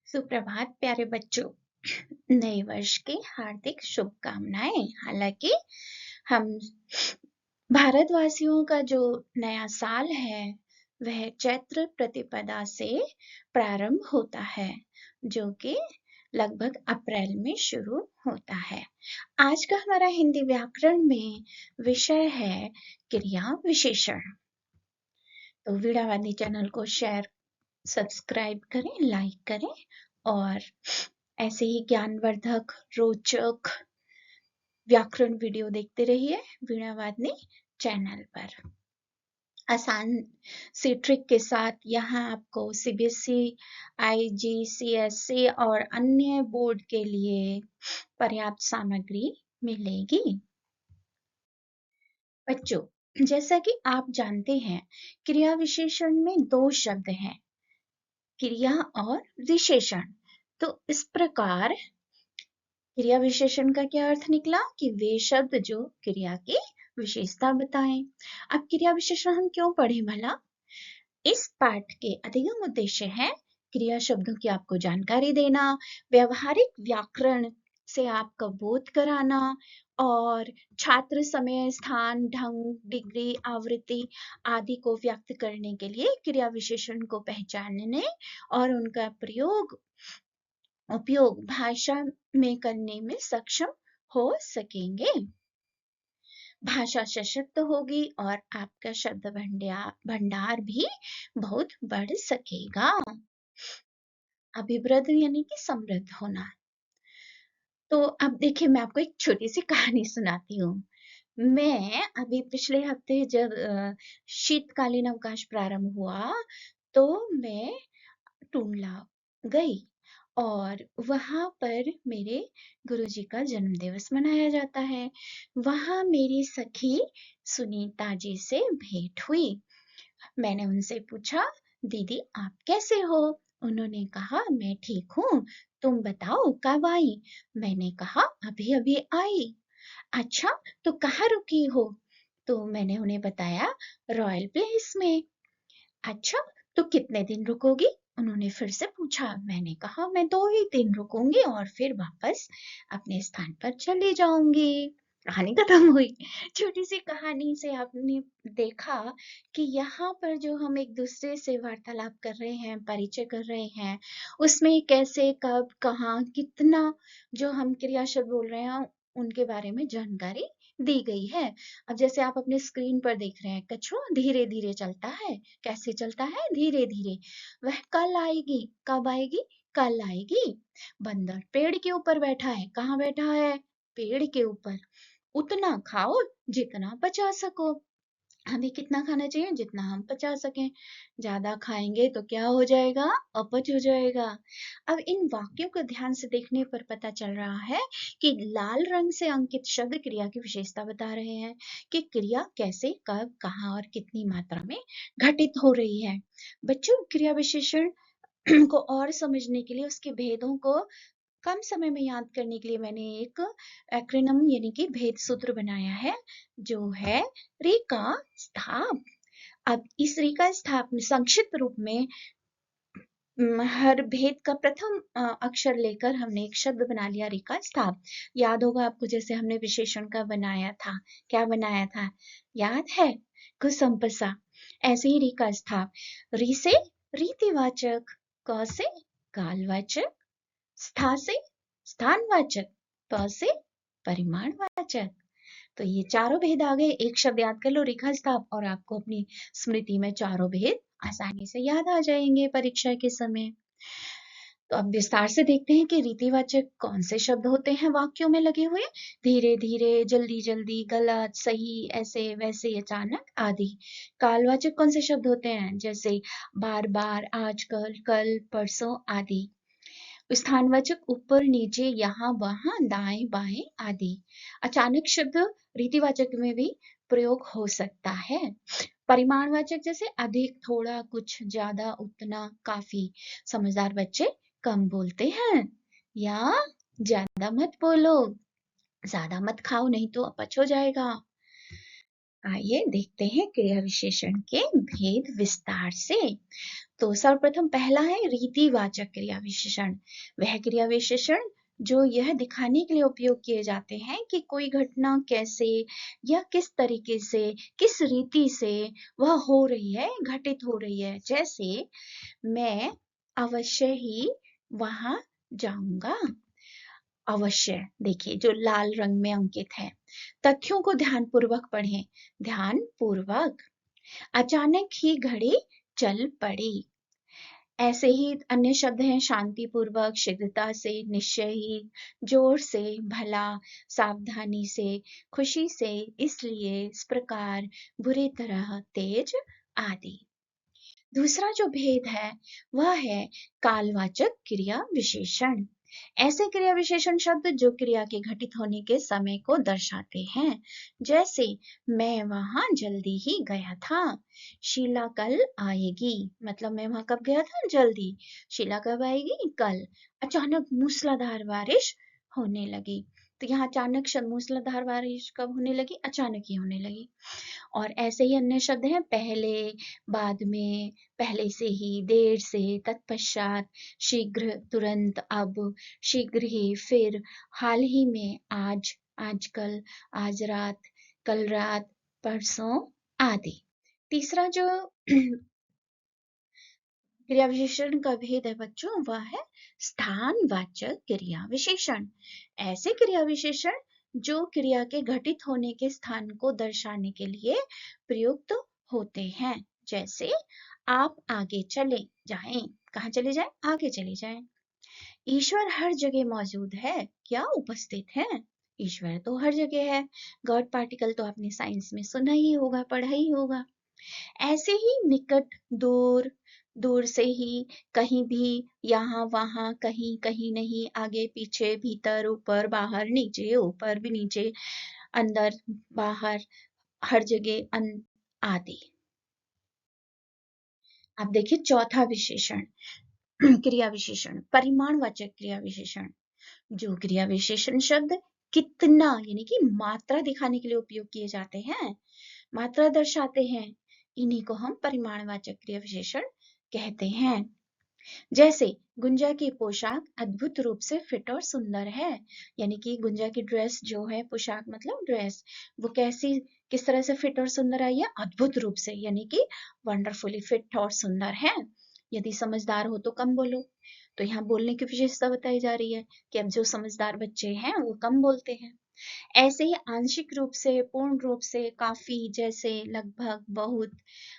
सुप्रभात प्यारे बच्चों। नए वर्ष की हार्दिक शुभकामनाएं। हालांकि हम भारतवासियों का जो नया साल है वह चैत्र प्रतिपदा से प्रारंभ होता है, जो कि लगभग अप्रैल में शुरू होता है। आज का हमारा हिंदी व्याकरण में विषय है क्रिया विशेषण। तो वीणावादी चैनल को शेयर सब्सक्राइब करें, लाइक करें और ऐसे ही ज्ञानवर्धक रोचक व्याकरण वीडियो देखते रहिए वीणावादी चैनल पर। आसान सी ट्रिक के साथ यहाँ आपको सीबीएसई, आईजीसीएसई और अन्य बोर्ड के लिए पर्याप्त सामग्री मिलेगी। बच्चों, जैसा कि आप जानते हैं, क्रिया विशेषण में दो शब्द हैं, क्रिया और विशेषण। तो इस प्रकार क्रिया विशेषण का क्या अर्थ निकला कि वे शब्द जो क्रिया की विशेषता बताएं। अब क्रिया विशेषण हम क्यों पढ़े भला? इस पाठ के अधिगम उद्देश्य है क्रिया शब्दों की आपको जानकारी देना, व्यवहारिक व्याकरण से आपका बोध कराना और छात्र समय, स्थान, ढंग, डिग्री, आवृत्ति आदि को व्यक्त करने के लिए क्रिया विशेषण को पहचानने और उनका उपयोग भाषा में करने में सक्षम हो सकेंगे। भाषा सशक्त होगी और आपका शब्द भंडार भी बहुत बढ़ सकेगा। अभिवृद्ध यानी कि समृद्ध होना। तो अब देखिए, मैं आपको एक छोटी सी कहानी सुनाती हूँ। मैं अभी पिछले हफ्ते जब शीतकालीन अवकाश प्रारंभ हुआ तो मैं टूंडला गई और वहां पर मेरे गुरुजी का जन्म दिवस मनाया जाता है। वहां मेरी सखी सुनीता जी से भेंट हुई। मैंने उनसे पूछा, दीदी आप कैसे हो? उन्होंने कहा, मैं ठीक हूँ, तुम बताओ कब आई? मैंने कहा, अभी अभी आई। अच्छा, तो कहाँ रुकी हो? तो मैंने उन्हें बताया, रॉयल प्लेस में। अच्छा, तो कितने दिन रुकोगी? उन्होंने फिर से पूछा। मैंने कहा, मैं 2 ही दिन रुकूंगी और फिर वापस अपने स्थान पर चली जाऊंगी। कहानी खत्म हुई। छोटी सी कहानी से आपने देखा कि यहाँ पर जो हम एक दूसरे से वार्तालाप कर रहे हैं, परिचय कर रहे हैं, उसमें कैसे, कब, कहाँ, कितना जो हम क्रिया शब्द बोल रहे हैं उनके बारे में जानकारी दी गई है। अब जैसे आप अपने स्क्रीन पर देख रहे हैं, कछुआ धीरे धीरे चलता है। कैसे चलता है? धीरे धीरे। वह कल आएगी। कब आएगी? कल आएगी। बंदर पेड़ के ऊपर बैठा है। कहाँ बैठा है? पेड़ के ऊपर। उतना खाओ जितना पचा सको। हमें कितना खाना चाहिए? जितना हम पचा सकें। ज्यादा खाएंगे तो क्या हो जाएगा? अपच हो जाएगा। अब इन वाक्यों को ध्यान से देखने पर पता चल रहा है कि लाल रंग से अंकित शब्द क्रिया की विशेषता बता रहे हैं कि क्रिया कैसे, कब, कहाँ और कितनी मात्रा में घटित हो रही है। बच्चों, क्रिया विशेषण को और समझने के लिए उसके भेदों को कम समय में याद करने के लिए मैंने एक एक्रोनिम यानी कि भेद सूत्र बनाया है, जो है रेखा स्थाप। अब इस रेखा स्थाप में संक्षिप्त रूप में हर भेद का प्रथम अक्षर लेकर हमने एक शब्द बना लिया, रेखा स्थाप। याद होगा आपको, जैसे हमने विशेषण का बनाया था। क्या बनाया था? याद है? कुसंपसा। ऐसे ही रेखा स्थाप। री से रीतिवाचक, क से कालवाचक, स्था से स्थानवाचक, प से परिमाणवाचक। तो ये चारों भेद आ गए। एक शब्द याद कर लो, रेखा स्थाप, और आपको अपनी स्मृति में चारों भेद आसानी से याद आ जाएंगे परीक्षा के समय। तो अब विस्तार से देखते हैं कि रीतिवाचक कौन से शब्द होते हैं वाक्यों में लगे हुए। धीरे धीरे, जल्दी जल्दी, गलत, सही, ऐसे वैसे, अचानक आदि। कालवाचक कौन से शब्द होते हैं? जैसे बार बार, आजकल, कल, परसों आदि। स्थानवाचक ऊपर, नीचे, यहाँ, वहां, दाएं, बाएं आदि। अचानक शब्द रीतिवाचक में भी प्रयोग हो सकता है। परिमाणवाचक जैसे अधिक, थोड़ा, कुछ, ज्यादा, उतना, काफी। समझदार बच्चे कम बोलते हैं, या ज्यादा मत बोलो, ज्यादा मत खाओ नहीं तो अपच हो जाएगा। आइए देखते हैं क्रिया विशेषण के भेद विस्तार से। तो सर्वप्रथम पहला है रीतिवाचक क्रिया विशेषण। वह क्रिया विशेषण जो यह दिखाने के लिए उपयोग किए जाते हैं कि कोई घटना कैसे या किस तरीके से, किस रीति से वह हो रही है, घटित हो रही है। जैसे मैं अवश्य ही वहां जाऊंगा। अवश्य देखिए जो लाल रंग में अंकित है। तथ्यों को ध्यानपूर्वक पढ़ें। ध्यानपूर्वक। अचानक ही घड़ी चल पड़ी। ऐसे ही अन्य शब्द हैं शांतिपूर्वक, शीघ्रता से, निश्चय ही, जोर से, भला, सावधानी से, खुशी से, इसलिए, इस प्रकार, बुरी तरह, तेज आदि। दूसरा जो भेद है वह है कालवाचक क्रिया विशेषण। ऐसे क्रिया विशेषण शब्द जो क्रिया के घटित होने के समय को दर्शाते हैं। जैसे मैं वहां जल्दी ही गया था। शीला कल आएगी, मतलब मैं वहां कब गया था? जल्दी। शीला कब आएगी? कल। अचानक मूसलाधार बारिश होने लगी। तो यहाँ अचानक मूसलाधार बारिश कब होने लगी? अचानक ही होने लगी। और ऐसे ही अन्य शब्द हैं पहले, बाद में, पहले से ही, देर से, तत्पश्चात, शीघ्र, तुरंत, अब, शीघ्र ही, फिर, हाल ही में, आज, आजकल, आज रात, कल रात, परसों आदि। तीसरा जो क्रिया विशेषण का भेद है बच्चों वह है स्थानवाचक क्रिया विशेषण। ऐसे क्रिया विशेषण जो क्रिया के घटित होने के स्थान को दर्शाने के लिए प्रयुक्त होते हैं। जैसे आप आगे चले जाएं। कहाँ चले जाएं? आगे चले जाएं। ईश्वर हर जगह मौजूद है। क्या उपस्थित है? ईश्वर तो हर जगह है। गॉड पार्टिकल तो आपने साइंस में सुना ही होगा, पढ़ा ही होगा। ऐसे ही निकट, दूर, दूर से ही, कहीं भी, यहाँ वहां, कहीं कहीं नहीं, आगे पीछे, भीतर ऊपर बाहर, नीचे ऊपर भी, नीचे अंदर बाहर, हर जगह आदि। अब देखिए चौथा विशेषण क्रिया विशेषण परिमाणवाचक क्रिया विशेषण। जो क्रिया विशेषण शब्द कितना यानी कि मात्रा दिखाने के लिए उपयोग किए जाते हैं, मात्रा दर्शाते हैं, इन्हीं को हम परिमाणवाचक क्रिया विशेषण कहते हैं। जैसे गुंजा की पोशाक अद्भुत रूप से फिट और सुंदर है। यानी कि गुंजा की ड्रेस जो है, पोशाक मतलब ड्रेस, वो कैसी, किस तरह से फिट और सुंदर आई है? अद्भुत रूप से, यानी कि वंडरफुली फिट और सुंदर है। यदि समझदार हो तो कम बोलो। तो यहाँ बोलने की विशेषता बताई जा रही है कि अब जो समझदार बच्चे हैं वो कम बोलते हैं। ऐसे ही आंशिक रूप से, पूर्ण रूप से, काफी, जैसे, लगभग, बहुत,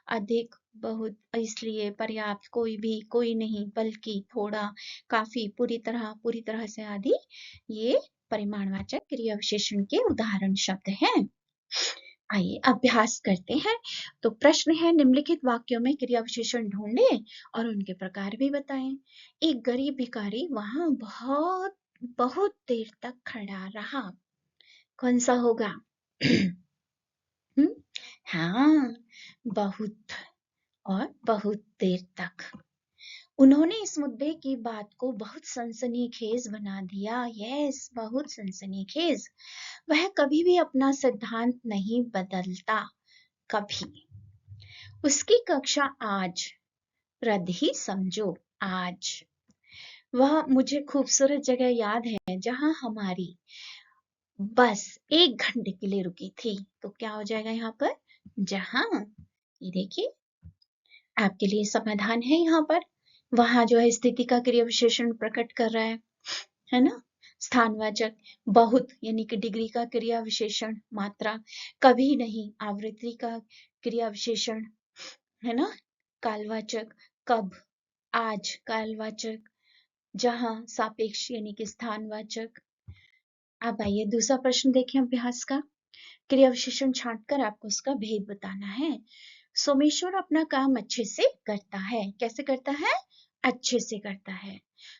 अधिक, बहुत, इसलिए, पर्याप्त, कोई भी, कोई नहीं, बल्कि, थोड़ा, काफी, पूरी तरह से आदि ये परिमाणवाचक क्रिया विशेषण के उदाहरण शब्द हैं। आइए अभ्यास करते हैं। तो प्रश्न है निम्नलिखित वाक्यों में क्रिया विशेषण ढूंढें और उनके प्रकार भी बताएं। एक गरीब भिखारी वहां बहुत बहुत देर तक खड़ा रहा। कौन सा होगा? हाँ, बहुत और बहुत देर तक। उन्होंने इस मुद्दे की बात को बहुत सनसनीखेज बना दिया। यस, बहुत सनसनीखेज। वह कभी भी अपना सिद्धांत नहीं बदलता, कभी। उसकी कक्षा आज रद्द ही समझो। आज वह मुझे खूबसूरत जगह याद है जहां हमारी बस 1 घंटे के लिए रुकी थी। तो क्या हो जाएगा यहाँ पर? जहां। ये देखिए आपके लिए समाधान है यहाँ पर। वहां जो है स्थिति का क्रिया विशेषण प्रकट कर रहा है ना? स्थानवाचक बहुत यानी कि डिग्री का क्रिया विशेषण, मात्रा, कभी नहीं आवृत्ति का क्रिया विशेषण, है ना? कालवाचक कब, आज कालवाचक, जहां सापेक्ष यानी कि स्थानवाचक। अब आइए दूसरा प्रश्न देखें अभ्यास का। क्रिया विशेषण छांटकर आपको उसका भेद बताना है। सोमेश्वर अपना काम अच्छे से करता है। कैसे करता है? अच्छे से करता है।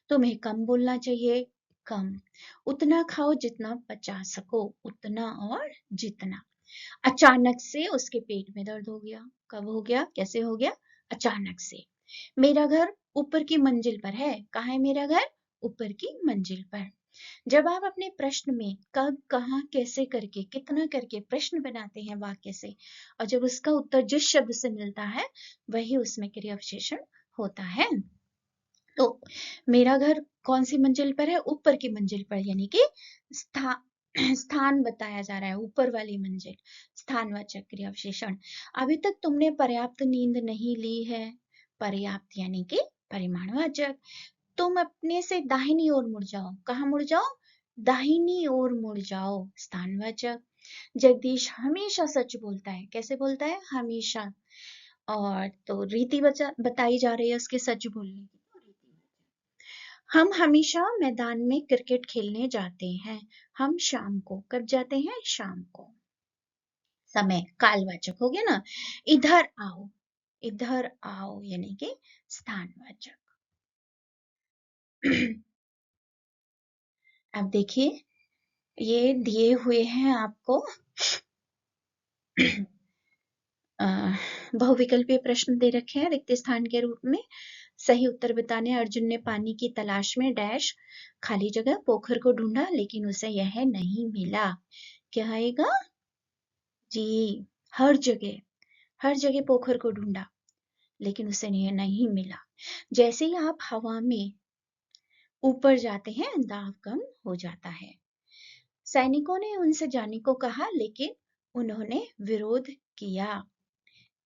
तुम्हें कम बोलना चाहिए। कम। उतना खाओ जितना पचा सको। उतना और जितना। अचानक से उसके पेट में दर्द हो गया। कब हो गया? कैसे हो गया? अचानक से। मेरा घर ऊपर की मंजिल पर है। कहाँ है मेरा घर? ऊपर की मंजिल पर। जब आप अपने प्रश्न में कब, कहाँ, कैसे करके, कितना करके प्रश्न बनाते हैं वाक्य से, और जब उसका उत्तर जिस शब्द से मिलता है वही उसमें क्रिया विशेषण होता है। तो मेरा घर कौन सी मंजिल पर है? ऊपर की मंजिल पर, यानी कि स्थान बताया जा रहा है, ऊपर वाली मंजिल, स्थानवाचक क्रिया विशेषण। अभी तक तुमने पर्याप्त नींद नहीं ली है, पर्याप्त यानी कि परिमाणवाचक। तुम अपने से दाहिनी ओर मुड़ जाओ, कहाँ मुड़ जाओ? दाहिनी ओर मुड़ जाओ, स्थानवाचक। जगदीश हमेशा सच बोलता है, कैसे बोलता है? हमेशा। और तो रीति बताई जा रही है उसके सच बोलने की, तो रीति। हम हमेशा मैदान में क्रिकेट खेलने जाते हैं, हम शाम को, कब जाते हैं? शाम को। समय कालवाचक हो गया ना। इधर आओ यानी कि स्थानवाचक। अब देखिए, ये दिए हुए हैं आपको बहुविकल्पीय प्रश्न दे रखे हैं रिक्त स्थान के रूप में। सही उत्तर बताने अर्जुन ने पानी की तलाश में डैश खाली जगह पोखर को ढूंढा, लेकिन उसे यह नहीं मिला। क्या आएगा जी? हर जगह पोखर को ढूंढा, लेकिन उसे नहीं मिला। जैसे ही आप हवा में ऊपर जाते हैं, दाब कम हो जाता है। सैनिकों ने उनसे जाने को कहा, लेकिन उन्होंने विरोध किया।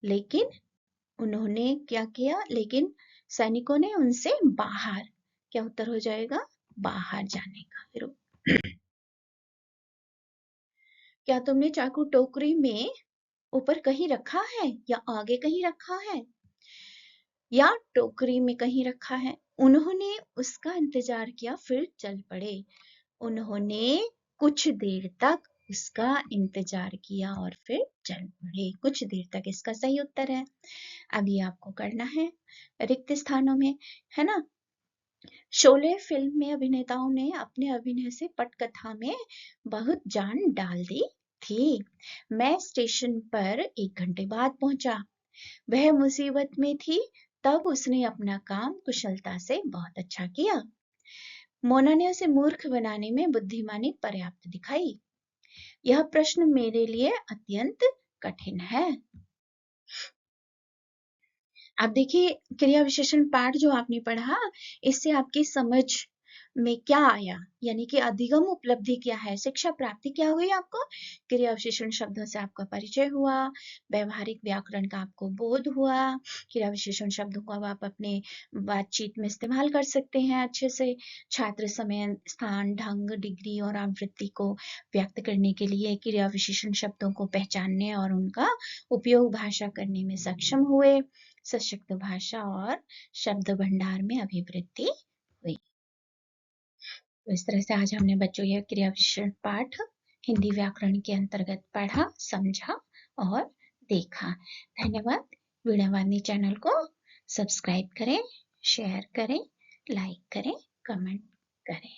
लेकिन उन्होंने क्या किया? लेकिन सैनिकों ने उनसे बाहर, क्या उत्तर हो जाएगा? बाहर जाने का विरोध। क्या तुमने चाकू टोकरी में ऊपर कहीं रखा है, या आगे कहीं रखा है, या टोकरी में कहीं रखा है? उन्होंने उसका इंतजार किया, फिर चल पड़े। उन्होंने कुछ देर तक उसका इंतजार किया और फिर चल पड़े। कुछ देर तक इसका सही उत्तर है। अब ये आपको करना है रिक्त स्थानों में, है ना। शोले फिल्म में अभिनेताओं ने अपने अभिनय से पटकथा में बहुत जान डाल दी थी। मैं स्टेशन पर 1 घंटे बाद पहुंचा। वह मुसीबत में थी, तब उसने अपना काम कुशलता से बहुत अच्छा किया। मोना ने उसे मूर्ख बनाने में बुद्धिमानी पर्याप्त दिखाई। यह प्रश्न मेरे लिए अत्यंत कठिन है। अब देखिए, क्रिया विशेषण पाठ जो आपने पढ़ा, इससे आपकी समझ में क्या आया, यानी कि अधिगम उपलब्धि क्या है, शिक्षा प्राप्ति क्या हुई आपको? क्रिया विशेषण शब्दों से आपका परिचय हुआ, व्यवहारिक व्याकरण का आपको बोध हुआ। क्रिया विशेषण शब्दों को अब आप अपने बातचीत में इस्तेमाल कर सकते हैं अच्छे से। छात्र समय, स्थान, ढंग, डिग्री और आवृत्ति को व्यक्त करने के लिए क्रिया विशेषण शब्दों को पहचानने और उनका उपयोग भाषा करने में सक्षम हुए। सशक्त भाषा और शब्द भंडार में अभिवृद्धि हुई। तो इस तरह से आज हमने बच्चों यह क्रिया विशेषण पाठ हिंदी व्याकरण के अंतर्गत पढ़ा, समझा और देखा। धन्यवाद। वीणावाणी चैनल को सब्सक्राइब करें, शेयर करें, लाइक करें, कमेंट करें।